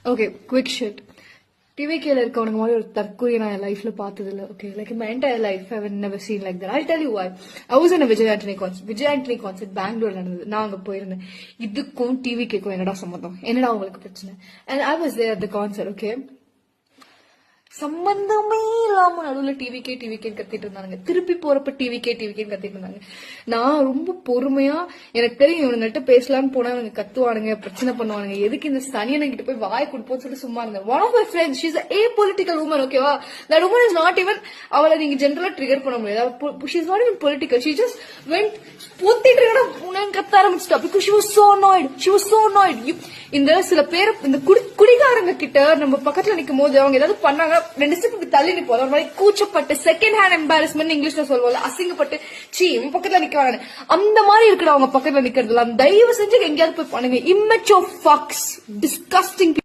Okay, quick shit. டிவிகேல இருக்கவனுக்கு மாதிரி ஒரு தற்கொலை நான் என் லைஃப்ல பார்த்தது இல்ல. Okay, like my entire life I have never seen like that. I'll tell you why. I was in a Vijay Antony concert பெங்களூர்ல நடந்தது. நான் அங்க போயிருந்தேன். இதுக்கும் டிவிகேக்கும் என்னடா சம்பந்தம், என்னடா உங்களுக்கு பிரச்சனை? And I was there at the concert. Okay, சம்பந்தமே இல்லாம நடுவுல டிவிகே கத்திட்டு இருந்தாங்க. திருப்பி போறப்ப டிவிகே கத்திட்டு இருந்தாங்க. நான் ரொம்ப பொறுமையா, எனக்கு தெரியும் இவனுங்கள்ட்ட பேசலான்னு போனா இவங்க கத்துவானுங்க, பிரச்சனை பண்ணுவானுங்க, எதுக்கு இந்த சனியனை கிட்ட போய் வாய் கொடுப்போம்னு சொல்லிட்டு சும்மா இருந்தேன். One of my friends, she is a political woman. ஓகேவா, that woman is not even, அவளை நீங்க ஜென்ரலா ட்ரிகர் பண்ண முடியாது. she is not even political. she just went பொத்திட்டு கத்த ஆரம்பிச்சிட்டா because she was so annoyed. இந்த சில பேர் இந்த குடிகாரங்க கிட்ட நம்ம பக்கத்துல நிக்கும் போது அவங்க ஏதாவது பண்ணாங்க, 2 ஸ்டெப் இப்படி தள்ளி நிப்போம். ஒரு மாதிரி கூச்சப்பட்டு செகண்ட் ஹேண்ட் எம்பாரஸ்மெண்ட் இங்கிலீஷ்ல சொல்லுவோம்ல, அசிங்கப்பட்டு சீ இவன் பக்கத்துல நிக்கிறாங்க, அந்த மாதிரி இருக்கிற அவங்க பக்கத்துல நிக்கிறதுல தயவு செஞ்சு எங்கேயாவது போய் பண்ணுங்க. immature fucks, disgusting people.